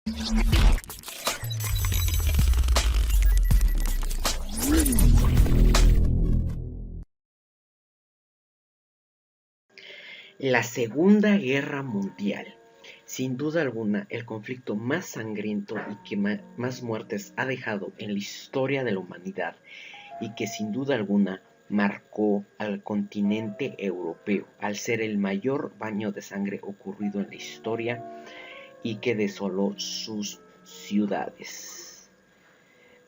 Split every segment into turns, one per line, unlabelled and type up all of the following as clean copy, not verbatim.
La Segunda Guerra Mundial. Sin duda alguna, el conflicto más sangriento y que más muertes ha dejado en la historia de la humanidad, y que sin duda alguna marcó al continente europeo al ser el mayor baño de sangre ocurrido en la historia y que desoló sus ciudades.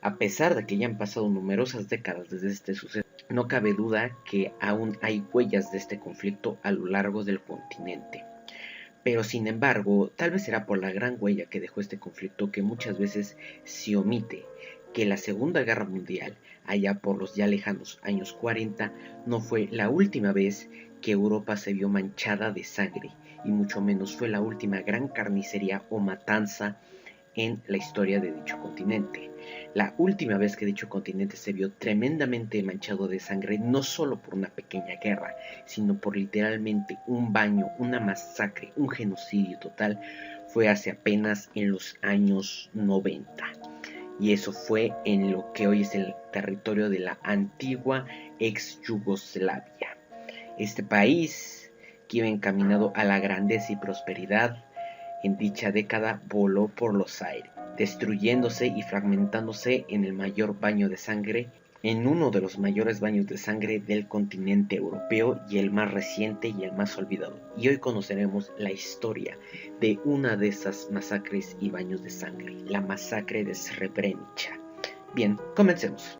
A pesar de que ya han pasado numerosas décadas desde este suceso, no cabe duda que aún hay huellas de este conflicto a lo largo del continente. Pero sin embargo, tal vez será por la gran huella que dejó este conflicto que muchas veces se omite que la Segunda Guerra Mundial, allá por los ya lejanos años 40, no fue la última vez que Europa se vio manchada de sangre, y mucho menos fue la última gran carnicería o matanza en la historia de dicho continente. La última vez que dicho continente se vio tremendamente manchado de sangre, no solo por una pequeña guerra, sino por literalmente un baño, una masacre, un genocidio total, fue hace apenas en los años 90. Y eso fue en lo que hoy es el territorio de la antigua ex Yugoslavia. Este país, que iba encaminado a la grandeza y prosperidad, en dicha década voló por los aires, destruyéndose y fragmentándose en el mayor baño de sangre, en uno de los mayores baños de sangre del continente europeo y el más reciente y el más olvidado. Y hoy conoceremos la historia de una de esas masacres y baños de sangre, la masacre de Srebrenica. Bien, comencemos.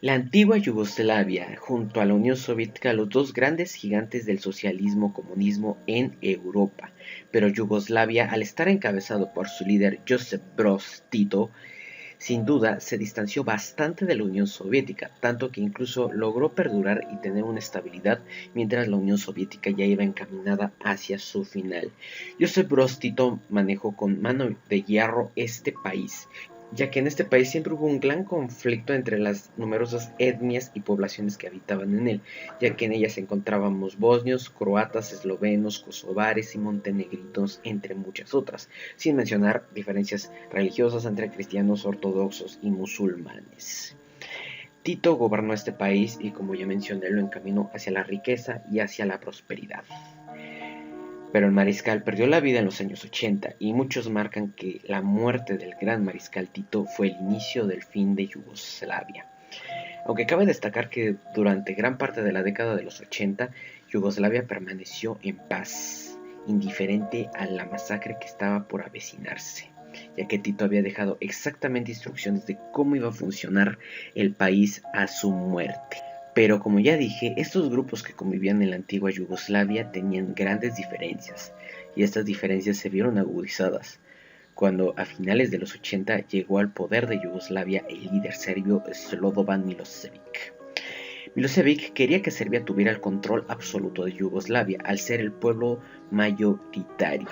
La antigua Yugoslavia, junto a la Unión Soviética, los dos grandes gigantes del socialismo-comunismo en Europa. Pero Yugoslavia, al estar encabezado por su líder Josip Broz Tito, sin duda se distanció bastante de la Unión Soviética, tanto que incluso logró perdurar y tener una estabilidad mientras la Unión Soviética ya iba encaminada hacia su final. Josip Broz Tito manejó con mano de hierro este país, ya que en este país siempre hubo un gran conflicto entre las numerosas etnias y poblaciones que habitaban en él, ya que en ellas encontrábamos bosnios, croatas, eslovenos, kosovares y montenegrinos, entre muchas otras, sin mencionar diferencias religiosas entre cristianos, ortodoxos y musulmanes. Tito gobernó este país y, como ya mencioné, lo encaminó hacia la riqueza y hacia la prosperidad. Pero el mariscal perdió la vida en los años 80 y muchos marcan que la muerte del gran mariscal Tito fue el inicio del fin de Yugoslavia. Aunque cabe destacar que durante gran parte de la década de los 80, Yugoslavia permaneció en paz, indiferente a la masacre que estaba por avecinarse, ya que Tito había dejado exactamente instrucciones de cómo iba a funcionar el país a su muerte. Pero como ya dije, estos grupos que convivían en la antigua Yugoslavia tenían grandes diferencias, y estas diferencias se vieron agudizadas cuando a finales de los 80 llegó al poder de Yugoslavia el líder serbio Slobodan Milošević. Milošević quería que Serbia tuviera el control absoluto de Yugoslavia, al ser el pueblo mayoritario.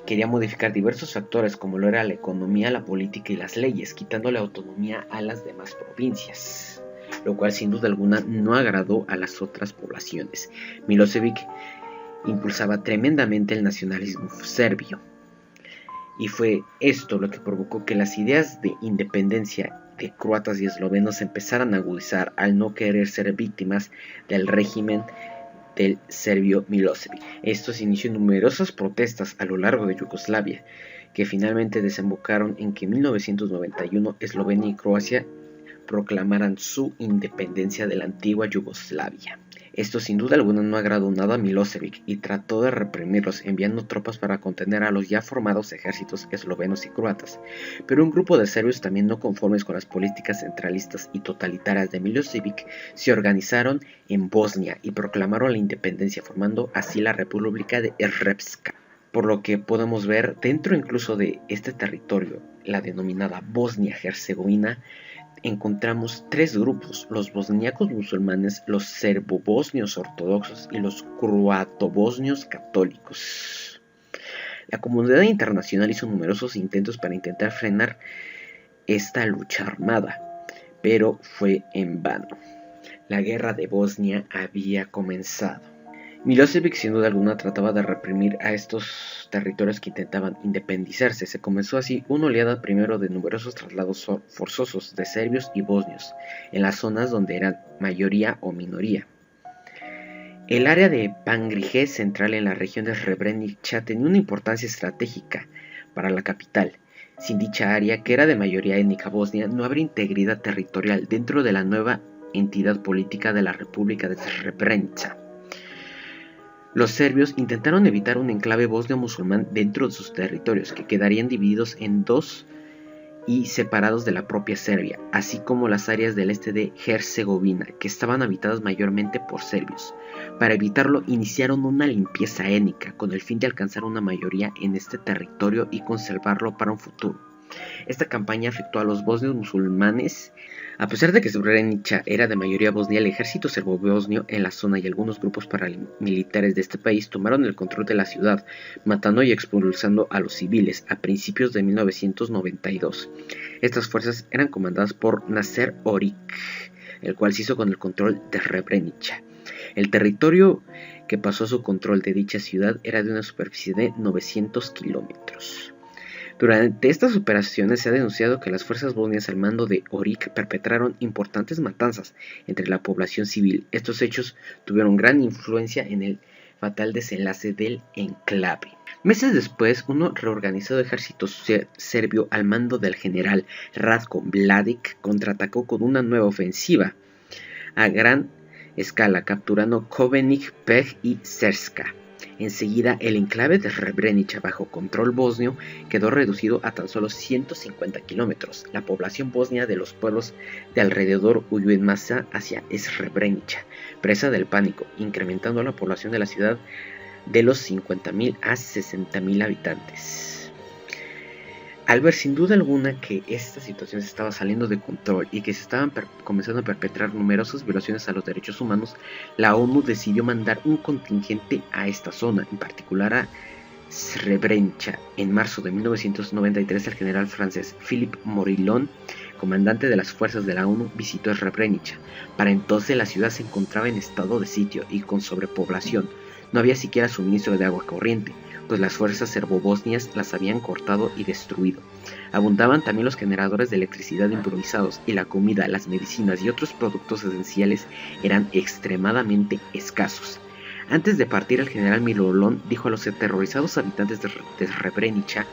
Quería modificar diversos factores como lo era la economía, la política y las leyes, quitándole autonomía a las demás provincias, lo cual sin duda alguna no agradó a las otras poblaciones. Milošević impulsaba tremendamente el nacionalismo serbio, y fue esto lo que provocó que las ideas de independencia de croatas y eslovenos empezaran a agudizar al no querer ser víctimas del régimen del serbio Milošević. Esto se inició en numerosas protestas a lo largo de Yugoslavia, que finalmente desembocaron en que en 1991 Eslovenia y Croacia proclamaran su independencia de la antigua Yugoslavia. Esto sin duda alguna no agradó nada a Milošević y trató de reprimirlos enviando tropas para contener a los ya formados ejércitos eslovenos y croatas, pero un grupo de serbios también no conformes con las políticas centralistas y totalitarias de Milošević se organizaron en Bosnia y proclamaron la independencia, formando así la República de Srpska. Por lo que podemos ver dentro incluso de este territorio, la denominada Bosnia-Herzegovina, encontramos tres grupos: los bosníacos musulmanes, los serbo-bosnios ortodoxos y los croato-bosnios católicos. La comunidad internacional hizo numerosos intentos para intentar frenar esta lucha armada, pero fue en vano. La guerra de Bosnia había comenzado, Milosevic sin duda alguna trataba de reprimir a estos territorios que intentaban independizarse. Se comenzó así una oleada primero de numerosos traslados forzosos de serbios y bosnios en las zonas donde eran mayoría o minoría. El área de Pangrije central en la región de Srebrenica tenía una importancia estratégica para la capital. Sin dicha área, que era de mayoría étnica bosnia, no habría integridad territorial dentro de la nueva entidad política de la República de Srebrenica. Los serbios intentaron evitar un enclave bosnio-musulmán dentro de sus territorios, que quedarían divididos en dos y separados de la propia Serbia, así como las áreas del este de Herzegovina, que estaban habitadas mayormente por serbios. Para evitarlo, iniciaron una limpieza étnica, con el fin de alcanzar una mayoría en este territorio y conservarlo para un futuro. Esta campaña afectó a los bosnios musulmanes. A pesar de que Srebrenica era de mayoría bosnia, el ejército serbo-bosnio en la zona y algunos grupos paramilitares de este país tomaron el control de la ciudad, matando y expulsando a los civiles a principios de 1992. Estas fuerzas eran comandadas por Nasser Oric, el cual se hizo con el control de Srebrenica. El territorio que pasó a su control de dicha ciudad era de una superficie de 900 kilómetros. Durante estas operaciones se ha denunciado que las fuerzas bosnias al mando de Oric perpetraron importantes matanzas entre la población civil. Estos hechos tuvieron gran influencia en el fatal desenlace del enclave. Meses después, un reorganizado ejército serbio al mando del general Ratko Mladic contraatacó con una nueva ofensiva a gran escala, capturando Kovenik, Peć y Cerska. Enseguida, el enclave de Srebrenica, bajo control bosnio, quedó reducido a tan solo 150 kilómetros. La población bosnia de los pueblos de alrededor huyó en masa hacia Srebrenica, presa del pánico, incrementando la población de la ciudad de los 50.000 a 60.000 habitantes. Al ver sin duda alguna que esta situación se estaba saliendo de control y que se estaban comenzando a perpetrar numerosas violaciones a los derechos humanos, la ONU decidió mandar un contingente a esta zona, en particular a Srebrenica. En marzo de 1993, el general francés Philippe Morillon, comandante de las fuerzas de la ONU, visitó Srebrenica. Para entonces la ciudad se encontraba en estado de sitio y con sobrepoblación. No había siquiera suministro de agua corriente, pues las fuerzas serbo-bosnias las habían cortado y destruido. Abundaban también los generadores de electricidad improvisados y la comida, las medicinas y otros productos esenciales eran extremadamente escasos. Antes de partir, el general Morillon dijo a los aterrorizados habitantes de Srebrenica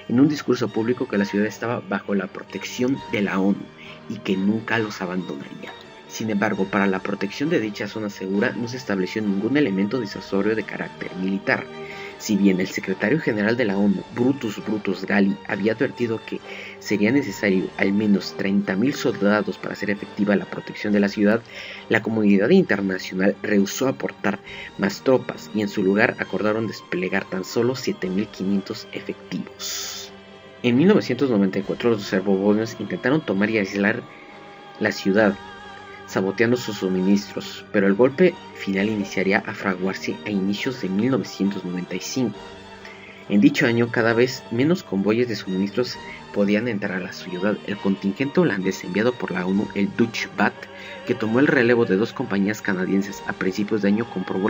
en un discurso público que la ciudad estaba bajo la protección de la ONU y que nunca los abandonaría. Sin embargo, para la protección de dicha zona segura no se estableció ningún elemento disuasorio de carácter militar. Si bien el secretario general de la ONU, Brutus Gali, había advertido que sería necesario al menos 30.000 soldados para hacer efectiva la protección de la ciudad, la comunidad internacional rehusó aportar más tropas y en su lugar acordaron desplegar tan solo 7.500 efectivos. En 1994 los serbobosnios intentaron tomar y aislar la ciudad, saboteando sus suministros, pero el golpe final iniciaría a fraguarse a inicios de 1995. En dicho año, cada vez menos convoyes de suministros podían entrar a la ciudad. El contingente holandés enviado por la ONU, el Deutsche Bund, que tomó el relevo de dos compañías canadienses a principios de año, comprobó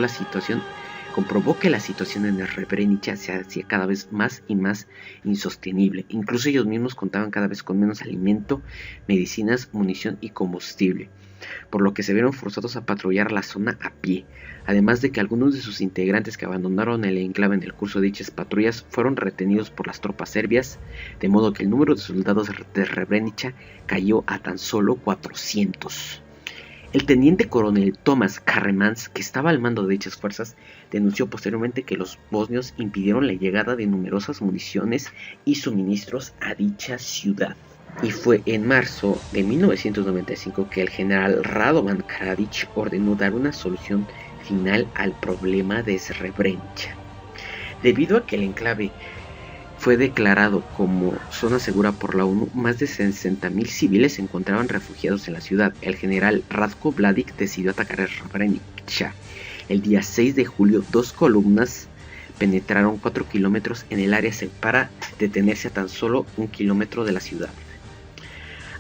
que la situación en Srebrenica se hacía cada vez más y más insostenible. Incluso ellos mismos contaban cada vez con menos alimento, medicinas, munición y combustible, por lo que se vieron forzados a patrullar la zona a pie, además de que algunos de sus integrantes que abandonaron el enclave en el curso de dichas patrullas fueron retenidos por las tropas serbias, de modo que el número de soldados de Srebrenica cayó a tan solo 400. El teniente coronel Thomas Karremans, que estaba al mando de dichas fuerzas, denunció posteriormente que los bosnios impidieron la llegada de numerosas municiones y suministros a dicha ciudad. Y fue en marzo de 1995 que el general Radovan Karadzic ordenó dar una solución final al problema de Srebrenica. Debido a que el enclave fue declarado como zona segura por la ONU, más de 60.000 civiles se encontraban refugiados en la ciudad. El general Ratko Mladic decidió atacar Srebrenica. El día 6 de julio, dos columnas penetraron 4 kilómetros en el área para detenerse a tan solo 1 kilómetro de la ciudad.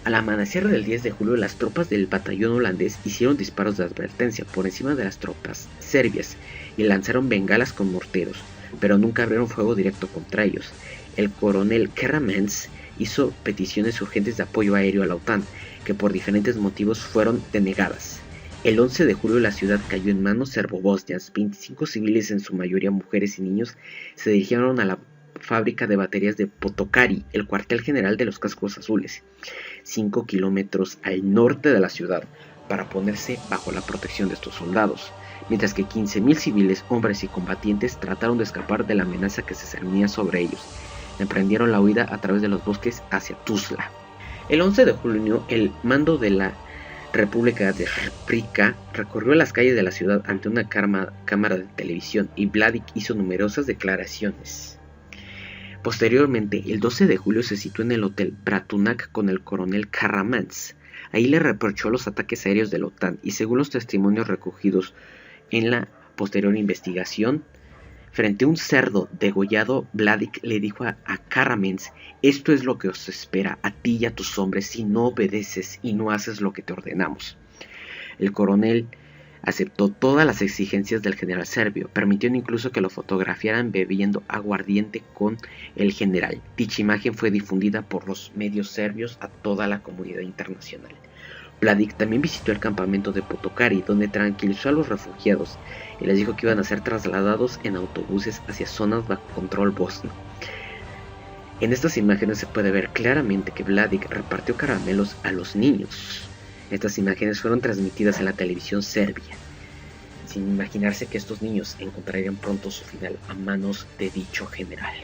Al amanecer del 10 de julio, las tropas del batallón holandés hicieron disparos de advertencia por encima de las tropas serbias y lanzaron bengalas con morteros, pero nunca abrieron fuego directo contra ellos. El coronel Kerramans hizo peticiones urgentes de apoyo aéreo a la OTAN, que por diferentes motivos fueron denegadas. El 11 de julio la ciudad cayó en manos serbobosnias. 25 civiles, en su mayoría mujeres y niños, se dirigieron a la fábrica de baterías de Potokari, el cuartel general de los Cascos Azules, 5 kilómetros al norte de la ciudad, para ponerse bajo la protección de estos soldados, mientras que 15.000 civiles, hombres y combatientes trataron de escapar de la amenaza que se cernía sobre ellos. Emprendieron la huida a través de los bosques hacia Tuzla. El 11 de junio, el mando de la República de Srpska recorrió las calles de la ciudad ante una cámara de televisión y Mladić hizo numerosas declaraciones. Posteriormente, el 12 de julio se citó en el hotel Bratunac con el coronel Kerramans. Ahí le reprochó los ataques aéreos de la OTAN y, según los testimonios recogidos en la posterior investigación, frente a un cerdo degollado, Mladić le dijo a Kerramans: esto es lo que os espera a ti y a tus hombres si no obedeces y no haces lo que te ordenamos. El coronel aceptó todas las exigencias del general serbio, permitiendo incluso que lo fotografiaran bebiendo aguardiente con el general. Dicha imagen fue difundida por los medios serbios a toda la comunidad internacional. Mladić también visitó el campamento de Potokari, donde tranquilizó a los refugiados y les dijo que iban a ser trasladados en autobuses hacia zonas bajo control bosnio. En estas imágenes se puede ver claramente que Mladić repartió caramelos a los niños. Estas imágenes fueron transmitidas en la televisión serbia, sin imaginarse que estos niños encontrarían pronto su final a manos de dicho general.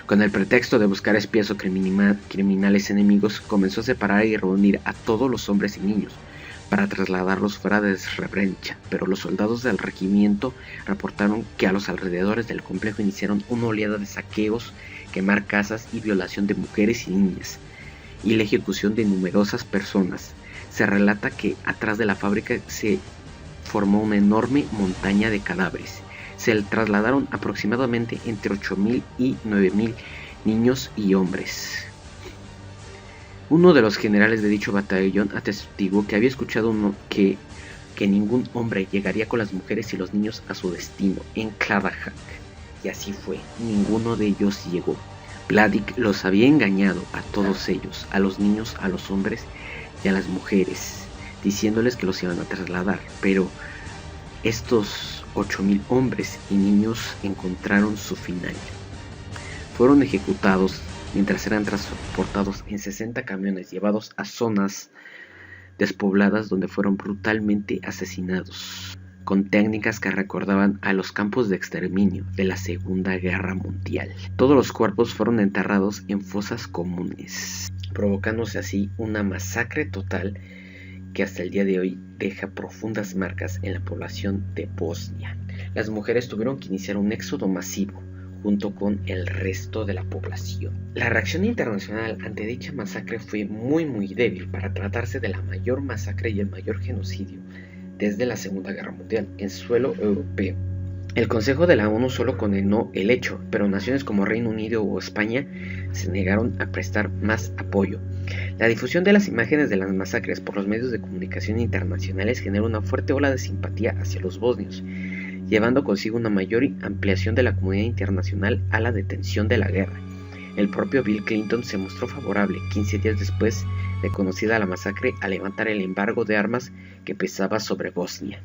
Con el pretexto de buscar espías o criminales enemigos, comenzó a separar y reunir a todos los hombres y niños para trasladarlos fuera de Srebrenica, pero los soldados del regimiento reportaron que a los alrededores del complejo iniciaron una oleada de saqueos, quemar casas y violación de mujeres y niñas, y la ejecución de numerosas personas. Se relata que atrás de la fábrica se formó una enorme montaña de cadáveres. Se trasladaron aproximadamente entre 8.000 y 9.000 niños y hombres. Uno de los generales de dicho batallón atestiguó que había escuchado que ningún hombre llegaría con las mujeres y los niños a su destino en Kladajak, y así fue, ninguno de ellos llegó. Mladić los había engañado a todos ellos, a los niños, a los hombres y a las mujeres, diciéndoles que los iban a trasladar, pero estos 8.000 hombres y niños encontraron su final. Fueron ejecutados mientras eran transportados en 60 camiones llevados a zonas despobladas donde fueron brutalmente asesinados, con técnicas que recordaban a los campos de exterminio de la Segunda Guerra Mundial. Todos los cuerpos fueron enterrados en fosas comunes, provocándose así una masacre total que hasta el día de hoy deja profundas marcas en la población de Bosnia. Las mujeres tuvieron que iniciar un éxodo masivo junto con el resto de la población. La reacción internacional ante dicha masacre fue muy débil para tratarse de la mayor masacre y el mayor genocidio desde la Segunda Guerra Mundial en suelo europeo. El Consejo de la ONU solo condenó el hecho, pero naciones como Reino Unido o España se negaron a prestar más apoyo. La difusión de las imágenes de las masacres por los medios de comunicación internacionales generó una fuerte ola de simpatía hacia los bosnios, llevando consigo una mayor ampliación de la comunidad internacional a la detención de la guerra. El propio Bill Clinton se mostró favorable 15 días después de conocida la masacre a levantar el embargo de armas que pesaba sobre Bosnia.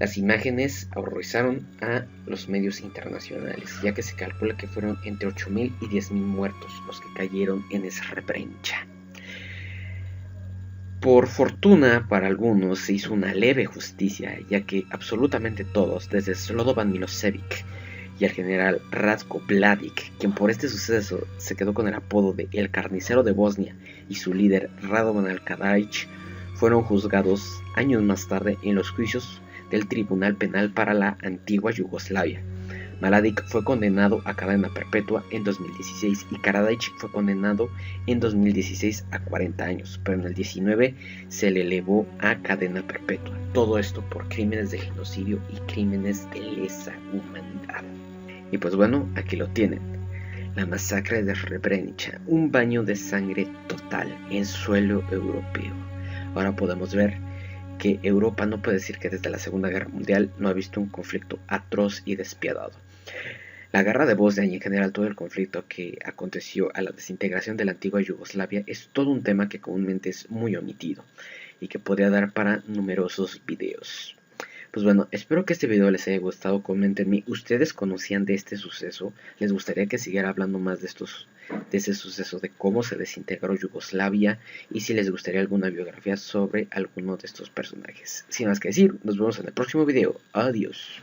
Las imágenes horrorizaron a los medios internacionales, ya que se calcula que fueron entre 8.000 y 10.000 muertos los que cayeron en Srebrenica. Por fortuna para algunos se hizo una leve justicia, ya que absolutamente todos, desde Slobodan Milošević y el general Ratko Mladić, quien por este suceso se quedó con el apodo de El Carnicero de Bosnia, y su líder Radovan Karadzic, fueron juzgados años más tarde en los juicios del Tribunal Penal para la antigua Yugoslavia. Mladić fue condenado a cadena perpetua en 2016 y Karadzic fue condenado en 2016 a 40 años, pero en el 19 se le elevó a cadena perpetua. Todo esto por crímenes de genocidio y crímenes de lesa humanidad. Y pues bueno, aquí lo tienen. La masacre de Srebrenica, un baño de sangre total en suelo europeo. Ahora podemos ver que Europa no puede decir que desde la Segunda Guerra Mundial no ha visto un conflicto atroz y despiadado. La guerra de Bosnia y en general todo el conflicto que aconteció a la desintegración de la antigua Yugoslavia es todo un tema que comúnmente es muy omitido y que podría dar para numerosos videos. Pues bueno, espero que este video les haya gustado. Coméntenme, ¿ustedes conocían de este suceso? ¿Les gustaría que siguiera hablando más de ese suceso, de cómo se desintegró Yugoslavia? Y si les gustaría alguna biografía sobre alguno de estos personajes. Sin más que decir, nos vemos en el próximo video. Adiós.